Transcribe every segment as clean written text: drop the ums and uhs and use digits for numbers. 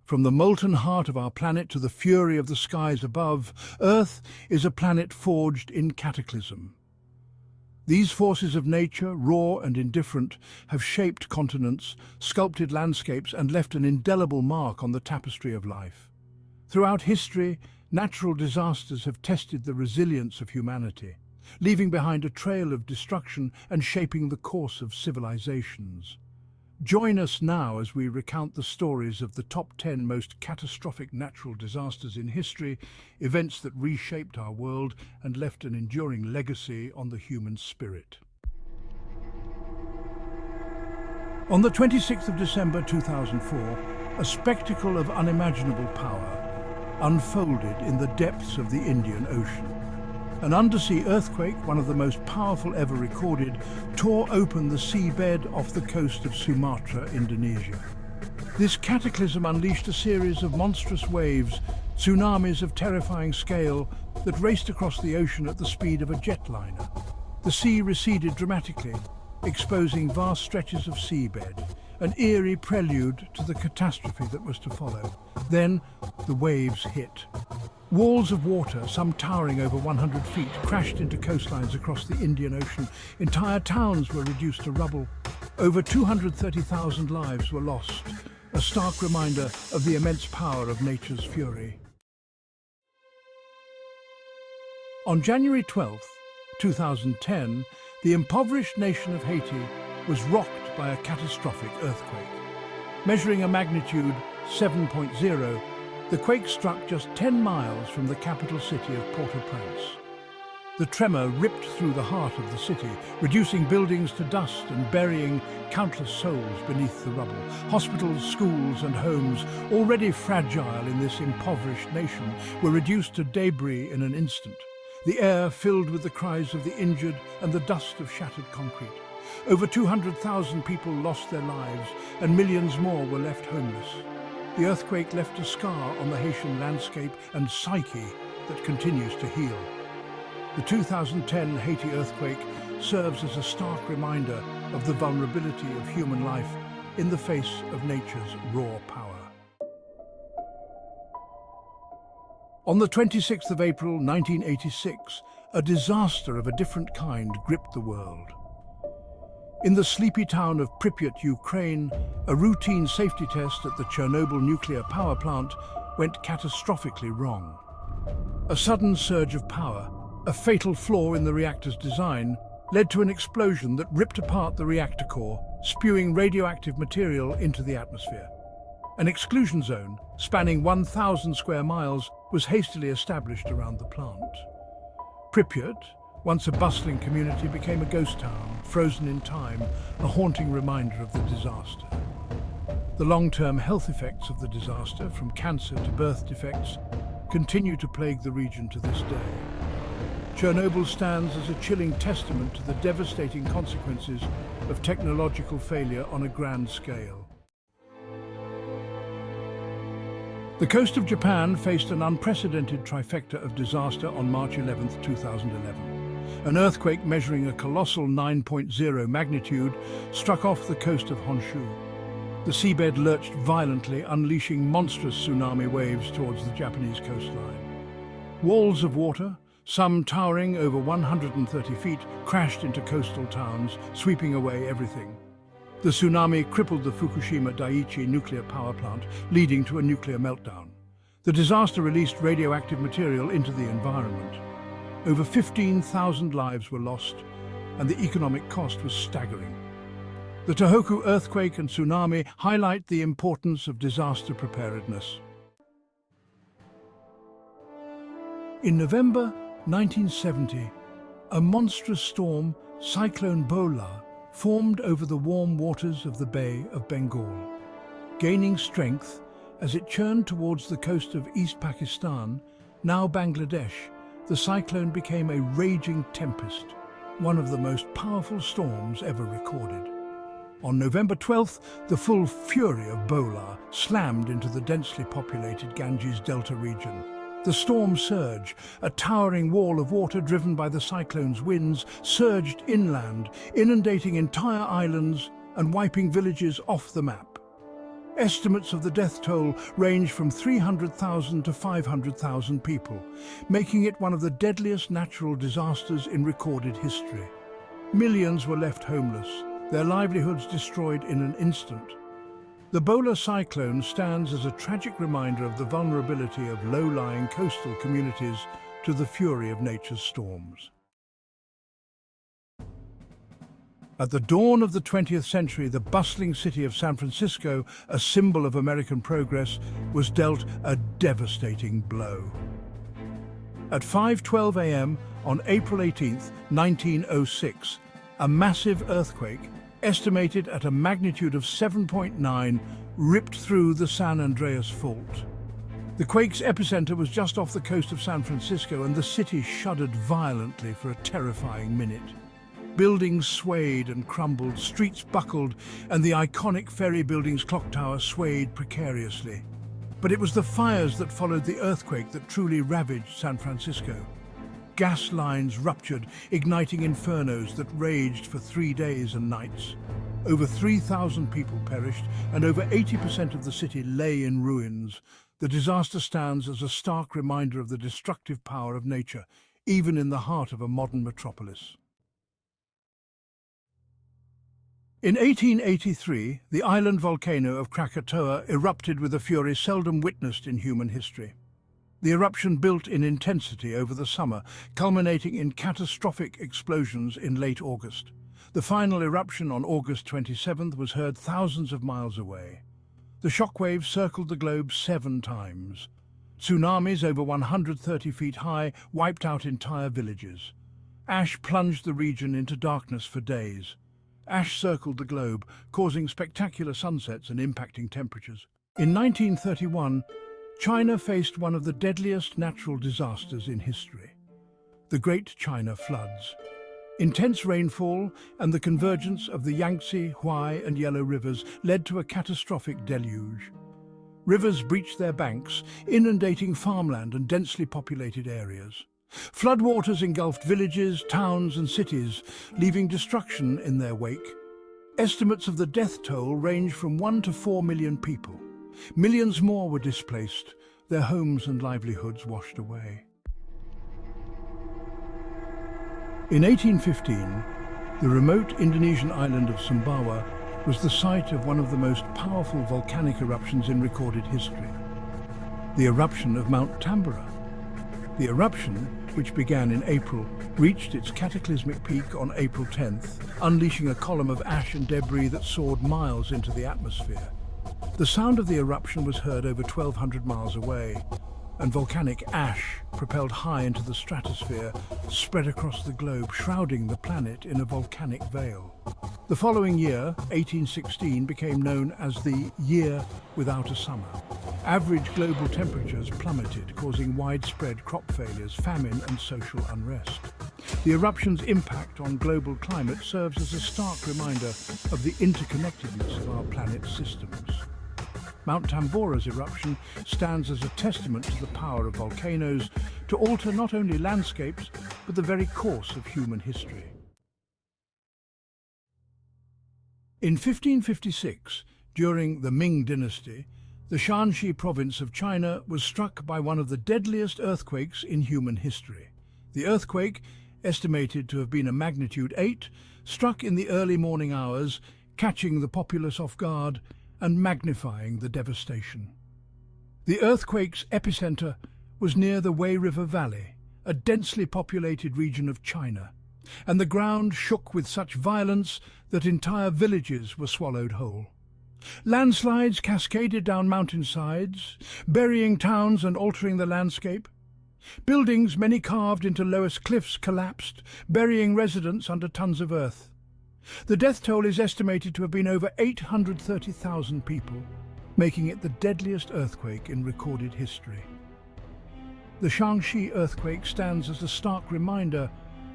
From the molten heart of our planet to the fury of the skies above, Earth is a planet forged in cataclysm. These forces of nature, raw and indifferent, have shaped continents, sculpted landscapes, and left an indelible mark on the tapestry of life. Throughout history, natural disasters have tested the resilience of humanity, leaving behind a trail of destruction and shaping the course of civilizations. Join us now as we recount the stories of the top 10 most catastrophic natural disasters in history, events that reshaped our world and left an enduring legacy on the human spirit. On the 26th of December 2004, a spectacle of unimaginable power unfolded in the depths of the Indian Ocean. An undersea earthquake, one of the most powerful ever recorded, tore open the seabed off the coast of Sumatra, Indonesia. This cataclysm unleashed a series of monstrous waves, tsunamis of terrifying scale, that raced across the ocean at the speed of a jetliner. The sea receded dramatically, exposing vast stretches of seabed, an eerie prelude to the catastrophe that was to follow. Then, the waves hit. Walls of water, some towering over 100 feet, crashed into coastlines across the Indian Ocean. Entire towns were reduced to rubble. Over 230,000 lives were lost, a stark reminder of the immense power of nature's fury. On January 12, 2010, the impoverished nation of Haiti was rocked by a catastrophic earthquake. Measuring a magnitude 7.0, the quake struck just 10 miles from the capital city of Port-au-Prince. The tremor ripped through the heart of the city, reducing buildings to dust and burying countless souls beneath the rubble. Hospitals, schools and homes, already fragile in this impoverished nation, were reduced to debris in an instant. The air filled with the cries of the injured and the dust of shattered concrete. Over 200,000 people lost their lives and millions more were left homeless. The earthquake left a scar on the Haitian landscape and psyche that continues to heal. The 2010 Haiti earthquake serves as a stark reminder of the vulnerability of human life in the face of nature's raw power. On the 26th of April 1986, a disaster of a different kind gripped the world. In the sleepy town of Pripyat, Ukraine, a routine safety test at the Chernobyl nuclear power plant went catastrophically wrong. A sudden surge of power, a fatal flaw in the reactor's design, led to an explosion that ripped apart the reactor core, spewing radioactive material into the atmosphere. An exclusion zone, spanning 1,000 square miles, was hastily established around the plant. Pripyat, once a bustling community, became a ghost town, frozen in time, a haunting reminder of the disaster. The long-term health effects of the disaster, from cancer to birth defects, continue to plague the region to this day. Chernobyl stands as a chilling testament to the devastating consequences of technological failure on a grand scale. The coast of Japan faced an unprecedented trifecta of disaster on March 11, 2011. An earthquake measuring a colossal 9.0 magnitude struck off the coast of Honshu. The seabed lurched violently, unleashing monstrous tsunami waves towards the Japanese coastline. Walls of water, some towering over 130 feet, crashed into coastal towns, sweeping away everything. The tsunami crippled the Fukushima Daiichi nuclear power plant, leading to a nuclear meltdown. The disaster released radioactive material into the environment. Over 15,000 lives were lost, and the economic cost was staggering. The Tohoku earthquake and tsunami highlight the importance of disaster preparedness. In November 1970, a monstrous storm, Cyclone Bola, formed over the warm waters of the Bay of Bengal. Gaining strength as it churned towards the coast of East Pakistan, now Bangladesh, the cyclone became a raging tempest, one of the most powerful storms ever recorded. On November 12th, the full fury of Bola slammed into the densely populated Ganges Delta region. The storm surge, a towering wall of water driven by the cyclone's winds, surged inland, inundating entire islands and wiping villages off the map. Estimates of the death toll range from 300,000 to 500,000 people, making it one of the deadliest natural disasters in recorded history. Millions were left homeless, their livelihoods destroyed in an instant. The Bola cyclone stands as a tragic reminder of the vulnerability of low-lying coastal communities to the fury of nature's storms. At the dawn of the 20th century, the bustling city of San Francisco, a symbol of American progress, was dealt a devastating blow. At 5:12 a.m. on April 18, 1906, a massive earthquake, estimated at a magnitude of 7.9, ripped through the San Andreas Fault. The quake's epicenter was just off the coast of San Francisco, and the city shuddered violently for a terrifying minute. Buildings swayed and crumbled, streets buckled, and the iconic ferry building's clock tower swayed precariously. But it was the fires that followed the earthquake that truly ravaged San Francisco. Gas lines ruptured, igniting infernos that raged for 3 days and nights. Over 3,000 people perished, and over 80% of the city lay in ruins. The disaster stands as a stark reminder of the destructive power of nature, even in the heart of a modern metropolis. In 1883, the island volcano of Krakatoa erupted with a fury seldom witnessed in human history. The eruption built in intensity over the summer, culminating in catastrophic explosions in late August. The final eruption on August 27th was heard thousands of miles away. The shockwaves circled the globe 7 times. Tsunamis over 130 feet high wiped out entire villages. Ash plunged the region into darkness for days. Ash circled the globe, causing spectacular sunsets and impacting temperatures. In 1931, China faced one of the deadliest natural disasters in history: the Great China Floods. Intense rainfall and the convergence of the Yangtze, Huai and Yellow rivers led to a catastrophic deluge. Rivers breached their banks, inundating farmland and densely populated areas. Floodwaters engulfed villages, towns and cities, leaving destruction in their wake. Estimates of the death toll range from 1 to 4 million people. Millions more were displaced, their homes and livelihoods washed away. In 1815, the remote Indonesian island of Sumbawa was the site of one of the most powerful volcanic eruptions in recorded history: the eruption of Mount Tambora. The eruption, which began in April, reached its cataclysmic peak on April 10th, unleashing a column of ash and debris that soared miles into the atmosphere. The sound of the eruption was heard over 1,200 miles away, and volcanic ash, propelled high into the stratosphere, spread across the globe, shrouding the planet in a volcanic veil. The following year, 1816, became known as the Year Without a Summer. Average global temperatures plummeted, causing widespread crop failures, famine and social unrest. The eruption's impact on global climate serves as a stark reminder of the interconnectedness of our planet's systems. Mount Tambora's eruption stands as a testament to the power of volcanoes to alter not only landscapes, but the very course of human history. In 1556, during the Ming dynasty, the Shanxi province of China was struck by one of the deadliest earthquakes in human history. The earthquake, estimated to have been a magnitude 8, struck in the early morning hours, catching the populace off guard and magnifying the devastation. The earthquake's epicenter was near the Wei River Valley, a densely populated region of China, and the ground shook with such violence that entire villages were swallowed whole. Landslides cascaded down mountainsides, burying towns and altering the landscape. Buildings, many carved into lowest cliffs, collapsed, burying residents under tons of earth. The death toll is estimated to have been over 830,000 people, making it the deadliest earthquake in recorded history. The Shanxi earthquake stands as a stark reminder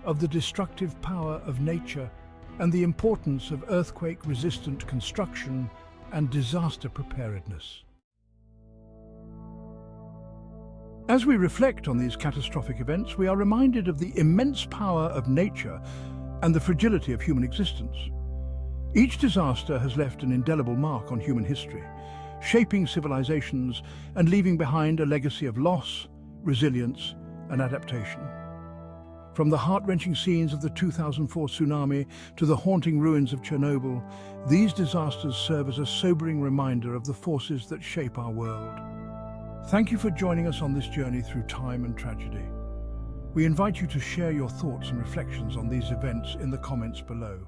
of the destructive power of nature and the importance of earthquake-resistant construction and disaster preparedness. As we reflect on these catastrophic events, we are reminded of the immense power of nature and the fragility of human existence. Each disaster has left an indelible mark on human history, shaping civilizations and leaving behind a legacy of loss, resilience, and adaptation. From the heart-wrenching scenes of the 2004 tsunami to the haunting ruins of Chernobyl, these disasters serve as a sobering reminder of the forces that shape our world. Thank you for joining us on this journey through time and tragedy. We invite you to share your thoughts and reflections on these events in the comments below.